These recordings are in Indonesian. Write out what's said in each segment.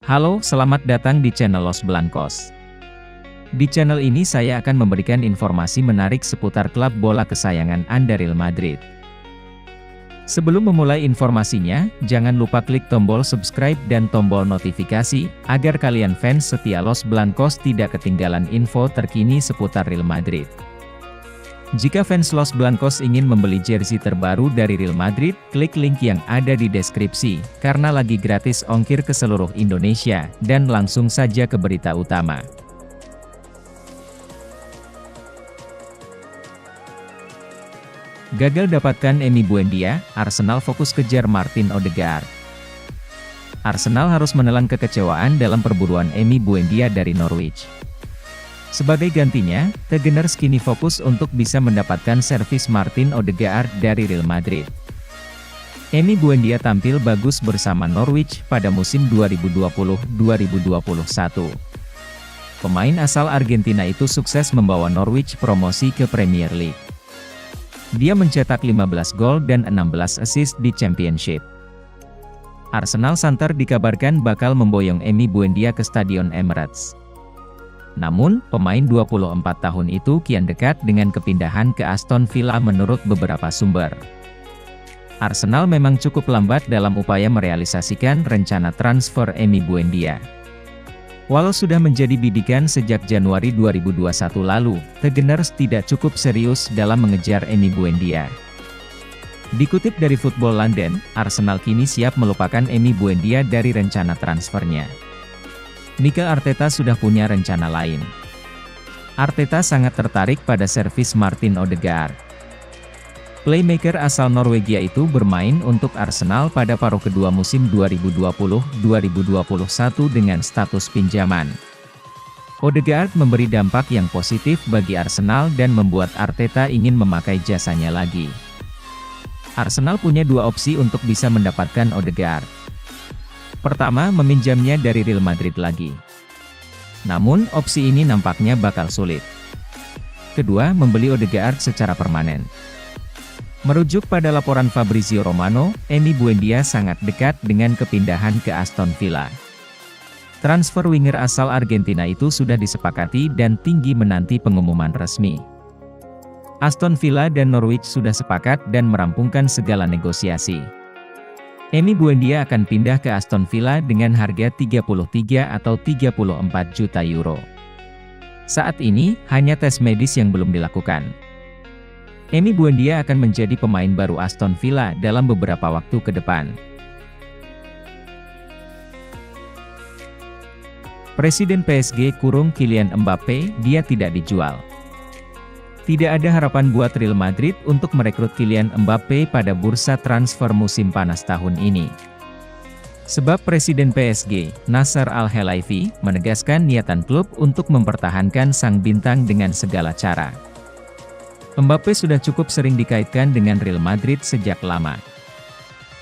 Halo, selamat datang di channel Los Blancos. Di channel ini saya akan memberikan informasi menarik seputar klub bola kesayangan Anda, Real Madrid. Sebelum memulai informasinya, jangan lupa klik tombol subscribe dan tombol notifikasi, agar kalian fans setia Los Blancos tidak ketinggalan info terkini seputar Real Madrid. Jika fans Los Blancos ingin membeli jersey terbaru dari Real Madrid, klik link yang ada di deskripsi, karena lagi gratis ongkir ke seluruh Indonesia, dan langsung saja ke berita utama. Gagal dapatkan Emi Buendia, Arsenal fokus kejar Martin Odegaard. Arsenal harus menelan kekecewaan dalam perburuan Emi Buendia dari Norwich. Sebagai gantinya, The Gunners kini fokus untuk bisa mendapatkan servis Martin Odegaard dari Real Madrid. Emi Buendia tampil bagus bersama Norwich pada musim 2020-2021. Pemain asal Argentina itu sukses membawa Norwich promosi ke Premier League. Dia mencetak 15 gol dan 16 assist di Championship. Arsenal santer dikabarkan bakal memboyong Emi Buendia ke Stadion Emirates. Namun, pemain 24 tahun itu kian dekat dengan kepindahan ke Aston Villa menurut beberapa sumber. Arsenal memang cukup lambat dalam upaya merealisasikan rencana transfer Emi Buendia. Walau sudah menjadi bidikan sejak Januari 2021 lalu, The Gunners tidak cukup serius dalam mengejar Emi Buendia. Dikutip dari Football London, Arsenal kini siap melupakan Emi Buendia dari rencana transfernya. Mikel Arteta sudah punya rencana lain. Arteta sangat tertarik pada servis Martin Odegaard. Playmaker asal Norwegia itu bermain untuk Arsenal pada paruh kedua musim 2020-2021 dengan status pinjaman. Odegaard memberi dampak yang positif bagi Arsenal dan membuat Arteta ingin memakai jasanya lagi. Arsenal punya dua opsi untuk bisa mendapatkan Odegaard. Pertama, meminjamnya dari Real Madrid lagi. Namun, opsi ini nampaknya bakal sulit. Kedua, membeli Odegaard secara permanen. Merujuk pada laporan Fabrizio Romano, Emi Buendia sangat dekat dengan kepindahan ke Aston Villa. Transfer winger asal Argentina itu sudah disepakati dan tinggi menanti pengumuman resmi. Aston Villa dan Norwich sudah sepakat dan merampungkan segala negosiasi. Emi Buendia akan pindah ke Aston Villa dengan harga 33 atau 34 juta euro. Saat ini, hanya tes medis yang belum dilakukan. Emi Buendia akan menjadi pemain baru Aston Villa dalam beberapa waktu ke depan. Presiden PSG Kylian Mbappe, dia tidak dijual. Tidak ada harapan buat Real Madrid untuk merekrut Kylian Mbappe pada bursa transfer musim panas tahun ini. Sebab Presiden PSG, Nasser Al-Khelaifi, menegaskan niatan klub untuk mempertahankan sang bintang dengan segala cara. Mbappe sudah cukup sering dikaitkan dengan Real Madrid sejak lama.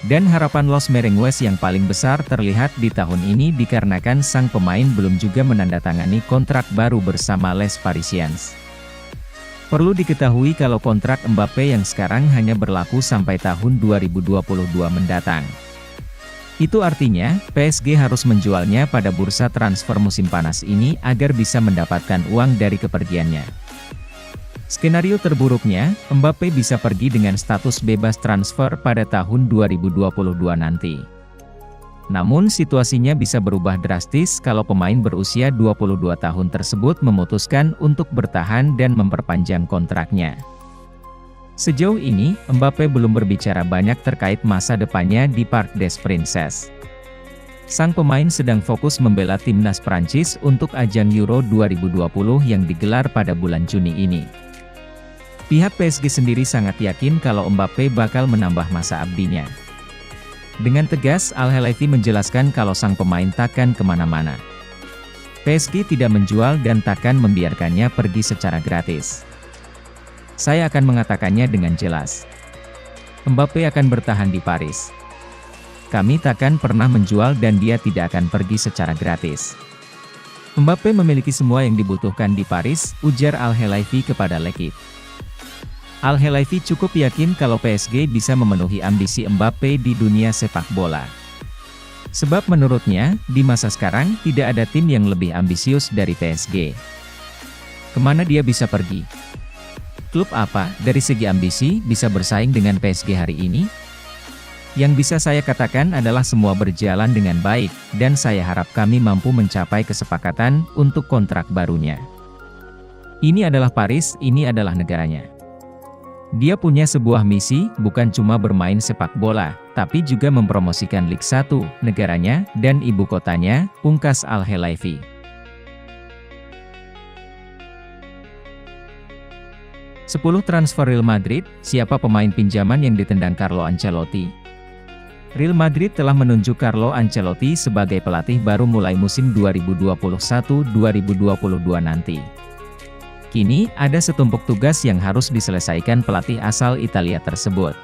Dan harapan Los Merengues yang paling besar terlihat di tahun ini dikarenakan sang pemain belum juga menandatangani kontrak baru bersama Les Parisiens. Perlu diketahui kalau kontrak Mbappe yang sekarang hanya berlaku sampai tahun 2022 mendatang. Itu artinya, PSG harus menjualnya pada bursa transfer musim panas ini agar bisa mendapatkan uang dari kepergiannya. Skenario terburuknya, Mbappe bisa pergi dengan status bebas transfer pada tahun 2022 nanti. Namun situasinya bisa berubah drastis kalau pemain berusia 22 tahun tersebut memutuskan untuk bertahan dan memperpanjang kontraknya. Sejauh ini, Mbappe belum berbicara banyak terkait masa depannya di Parc des Princes. Sang pemain sedang fokus membela timnas Prancis untuk ajang Euro 2020 yang digelar pada bulan Juni ini. Pihak PSG sendiri sangat yakin kalau Mbappe bakal menambah masa abdinya. Dengan tegas, Al-Khelaifi menjelaskan kalau sang pemain takkan kemana-mana. PSG tidak menjual dan takkan membiarkannya pergi secara gratis. Saya akan mengatakannya dengan jelas. Mbappe akan bertahan di Paris. Kami takkan pernah menjual dan dia tidak akan pergi secara gratis. Mbappe memiliki semua yang dibutuhkan di Paris, ujar Al-Khelaifi kepada L'Equipe. Al-Khelaifi cukup yakin kalau PSG bisa memenuhi ambisi Mbappe di dunia sepak bola. Sebab menurutnya, di masa sekarang, tidak ada tim yang lebih ambisius dari PSG. Kemana dia bisa pergi? Klub apa, dari segi ambisi, bisa bersaing dengan PSG hari ini? Yang bisa saya katakan adalah semua berjalan dengan baik, dan saya harap kami mampu mencapai kesepakatan untuk kontrak barunya. Ini adalah Paris, ini adalah negaranya. Dia punya sebuah misi, bukan cuma bermain sepak bola, tapi juga mempromosikan Ligue 1, negaranya, dan ibu kotanya, pungkas Al-Khelaifi. Sepuluh transfer Real Madrid, siapa pemain pinjaman yang ditendang Carlo Ancelotti? Real Madrid telah menunjuk Carlo Ancelotti sebagai pelatih baru mulai musim 2021-2022 nanti. Kini, ada setumpuk tugas yang harus diselesaikan pelatih asal Italia tersebut.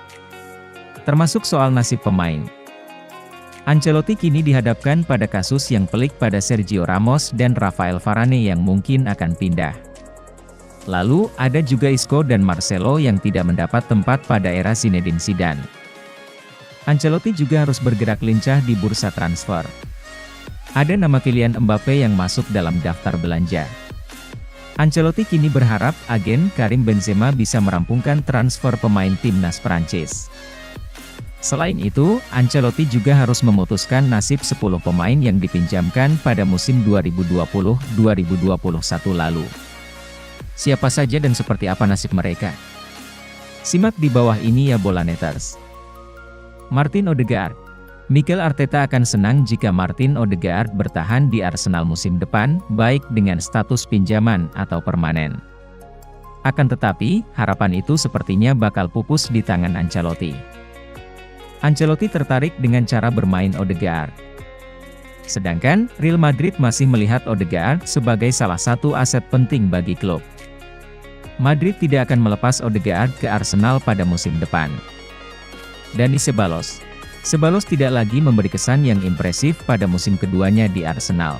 Termasuk soal nasib pemain. Ancelotti kini dihadapkan pada kasus yang pelik pada Sergio Ramos dan Rafael Varane yang mungkin akan pindah. Lalu, ada juga Isco dan Marcelo yang tidak mendapat tempat pada era Zinedine Zidane. Ancelotti juga harus bergerak lincah di bursa transfer. Ada nama Kylian Mbappe yang masuk dalam daftar belanja. Ancelotti kini berharap agen Karim Benzema bisa merampungkan transfer pemain timnas Prancis. Selain itu, Ancelotti juga harus memutuskan nasib 10 pemain yang dipinjamkan pada musim 2020-2021 lalu. Siapa saja dan seperti apa nasib mereka? Simak di bawah ini ya Bolaneters. Martin Odegaard. Mikel Arteta akan senang jika Martin Odegaard bertahan di Arsenal musim depan, baik dengan status pinjaman atau permanen. Akan tetapi, harapan itu sepertinya bakal pupus di tangan Ancelotti. Ancelotti tertarik dengan cara bermain Odegaard. Sedangkan, Real Madrid masih melihat Odegaard sebagai salah satu aset penting bagi klub. Madrid tidak akan melepas Odegaard ke Arsenal pada musim depan. Dani Ceballos. Ceballos tidak lagi memberi kesan yang impresif pada musim keduanya di Arsenal.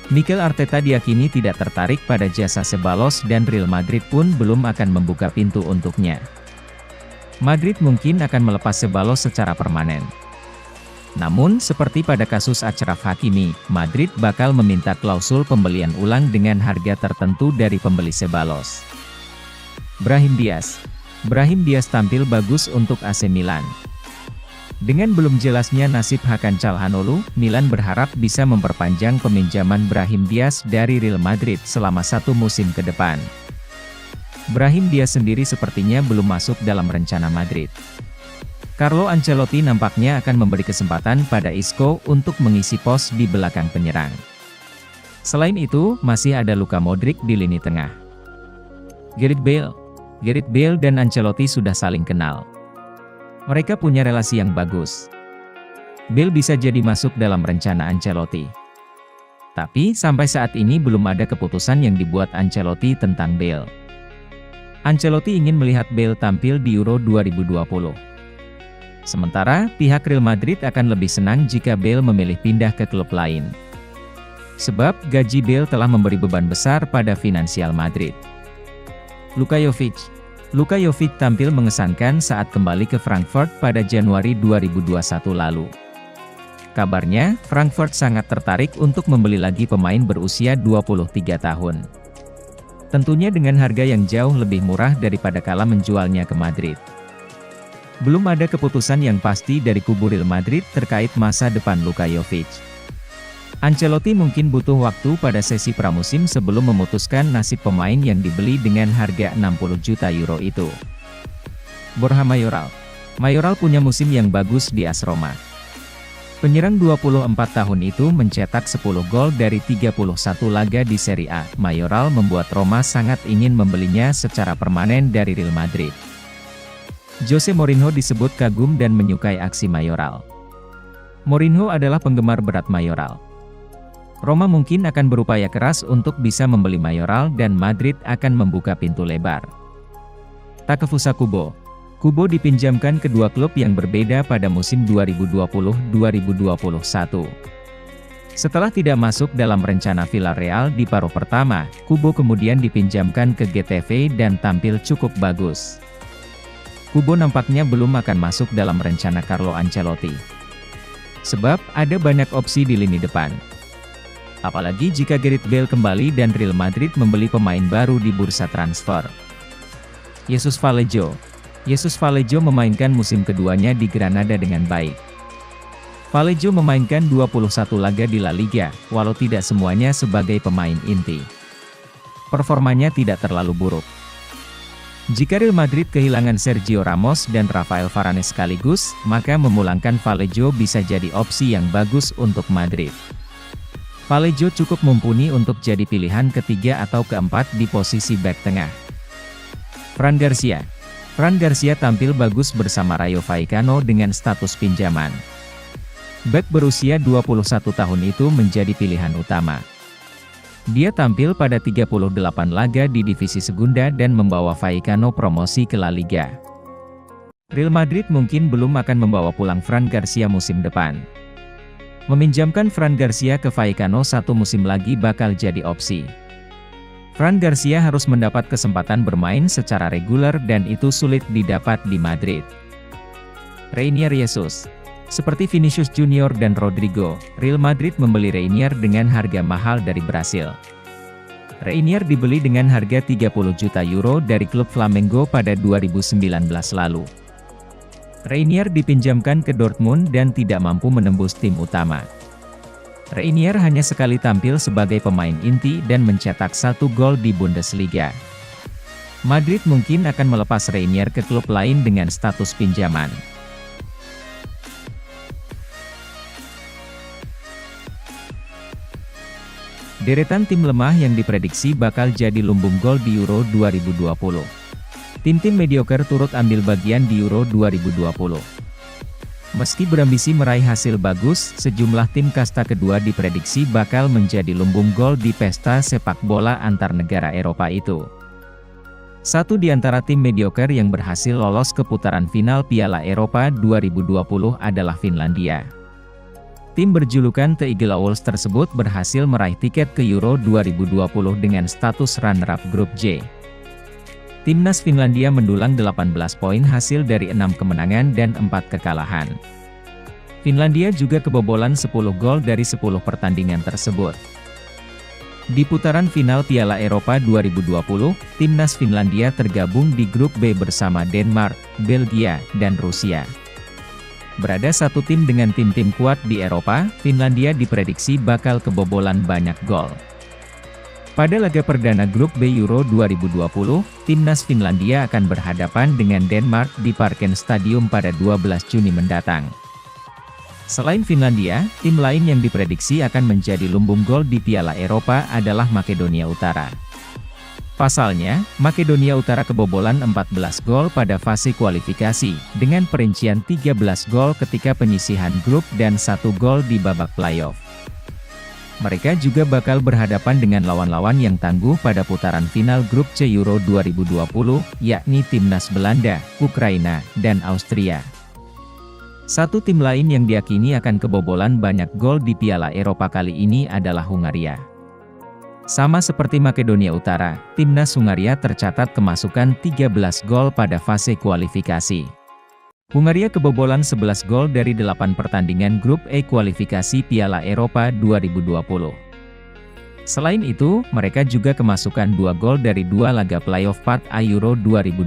Mikel Arteta diyakini tidak tertarik pada jasa Ceballos dan Real Madrid pun belum akan membuka pintu untuknya. Madrid mungkin akan melepas Ceballos secara permanen. Namun, seperti pada kasus Achraf Hakimi, Madrid bakal meminta klausul pembelian ulang dengan harga tertentu dari pembeli Ceballos. Brahim Diaz. Brahim Diaz tampil bagus untuk AC Milan. Dengan belum jelasnya nasib Hakan Calhanoglu, Milan berharap bisa memperpanjang peminjaman Brahim Diaz dari Real Madrid selama 1 musim ke depan. Brahim Diaz sendiri sepertinya belum masuk dalam rencana Madrid. Carlo Ancelotti nampaknya akan memberi kesempatan pada Isco untuk mengisi pos di belakang penyerang. Selain itu, masih ada Luka Modric di lini tengah. Gareth Bale dan Ancelotti sudah saling kenal. Mereka punya relasi yang bagus. Bale bisa jadi masuk dalam rencana Ancelotti. Tapi, sampai saat ini belum ada keputusan yang dibuat Ancelotti tentang Bale. Ancelotti ingin melihat Bale tampil di Euro 2020. Sementara, pihak Real Madrid akan lebih senang jika Bale memilih pindah ke klub lain. Sebab, gaji Bale telah memberi beban besar pada finansial Madrid. Luka Jovic tampil mengesankan saat kembali ke Frankfurt pada Januari 2021 lalu. Kabarnya, Frankfurt sangat tertarik untuk membeli lagi pemain berusia 23 tahun. Tentunya dengan harga yang jauh lebih murah daripada kala menjualnya ke Madrid. Belum ada keputusan yang pasti dari kubu Real Madrid terkait masa depan Luka Jovic. Ancelotti mungkin butuh waktu pada sesi pramusim sebelum memutuskan nasib pemain yang dibeli dengan harga 60 juta euro itu. Borja Mayoral. Mayoral punya musim yang bagus di AS Roma. Penyerang 24 tahun itu mencetak 10 gol dari 31 laga di Serie A. Mayoral membuat Roma sangat ingin membelinya secara permanen dari Real Madrid. Jose Mourinho disebut kagum dan menyukai aksi Mayoral. Mourinho adalah penggemar berat Mayoral. Roma mungkin akan berupaya keras untuk bisa membeli Mayoral dan Madrid akan membuka pintu lebar. Takefusa Kubo. Kubo dipinjamkan kedua klub yang berbeda pada musim 2020-2021. Setelah tidak masuk dalam rencana Villarreal di paruh pertama, Kubo kemudian dipinjamkan ke Getafe dan tampil cukup bagus. Kubo nampaknya belum akan masuk dalam rencana Carlo Ancelotti. Sebab, ada banyak opsi di lini depan. Apalagi jika Gareth Bale kembali dan Real Madrid membeli pemain baru di bursa transfer. Jesus Vallejo memainkan musim keduanya di Granada dengan baik. Vallejo memainkan 21 laga di La Liga, walau tidak semuanya sebagai pemain inti. Performanya tidak terlalu buruk. Jika Real Madrid kehilangan Sergio Ramos dan Rafael Varane sekaligus, maka memulangkan Vallejo bisa jadi opsi yang bagus untuk Madrid. Vallejo cukup mumpuni untuk jadi pilihan ketiga atau keempat di posisi bek tengah. Fran Garcia tampil bagus bersama Rayo Vallecano dengan status pinjaman. Bek berusia 21 tahun itu menjadi pilihan utama. Dia tampil pada 38 laga di divisi Segunda dan membawa Vallecano promosi ke La Liga. Real Madrid mungkin belum akan membawa pulang Fran Garcia musim depan. Meminjamkan Fran Garcia ke Vallecano satu musim lagi bakal jadi opsi. Fran Garcia harus mendapat kesempatan bermain secara reguler dan itu sulit didapat di Madrid. Reinier Jesus. Seperti Vinicius Junior dan Rodrigo, Real Madrid membeli Reinier dengan harga mahal dari Brasil. Reinier dibeli dengan harga 30 juta euro dari klub Flamengo pada 2019 lalu. Reinier dipinjamkan ke Dortmund dan tidak mampu menembus tim utama. Reinier hanya sekali tampil sebagai pemain inti dan mencetak 1 gol di Bundesliga. Madrid mungkin akan melepas Reinier ke klub lain dengan status pinjaman. Deretan tim lemah yang diprediksi bakal jadi lumbung gol di Euro 2020. Tim-tim mediocre turut ambil bagian di Euro 2020. Meski berambisi meraih hasil bagus, sejumlah tim kasta kedua diprediksi bakal menjadi lumbung gol di pesta sepak bola antar negara Eropa itu. Satu di antara tim mediocre yang berhasil lolos ke putaran final Piala Eropa 2020 adalah Finlandia. Tim berjulukan The Eagle Owls tersebut berhasil meraih tiket ke Euro 2020 dengan status runner-up grup J. Timnas Finlandia mendulang 18 poin hasil dari 6 kemenangan dan 4 kekalahan. Finlandia juga kebobolan 10 gol dari 10 pertandingan tersebut. Di putaran final Piala Eropa 2020, Timnas Finlandia tergabung di grup B bersama Denmark, Belgia, dan Rusia. Berada satu tim dengan tim-tim kuat di Eropa, Finlandia diprediksi bakal kebobolan banyak gol. Pada laga perdana grup B Euro 2020, Timnas Finlandia akan berhadapan dengan Denmark di Parken Stadium pada 12 Juni mendatang. Selain Finlandia, tim lain yang diprediksi akan menjadi lumbung gol di Piala Eropa adalah Makedonia Utara. Pasalnya, Makedonia Utara kebobolan 14 gol pada fase kualifikasi, dengan perincian 13 gol ketika penyisihan grup dan 1 gol di babak playoff. Mereka juga bakal berhadapan dengan lawan-lawan yang tangguh pada putaran final grup C Euro 2020, yakni Timnas Belanda, Ukraina, dan Austria. Satu tim lain yang diyakini akan kebobolan banyak gol di Piala Eropa kali ini adalah Hungaria. Sama seperti Makedonia Utara, Timnas Hungaria tercatat kemasukan 13 gol pada fase kualifikasi. Hungaria kebobolan 11 gol dari 8 pertandingan grup E kualifikasi Piala Eropa 2020. Selain itu, mereka juga kemasukan 2 gol dari 2 laga playoff Part A Euro 2020.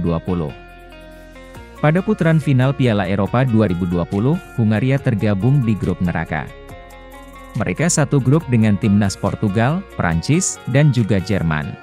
Pada putaran final Piala Eropa 2020, Hungaria tergabung di grup neraka. Mereka satu grup dengan timnas Portugal, Prancis, dan juga Jerman.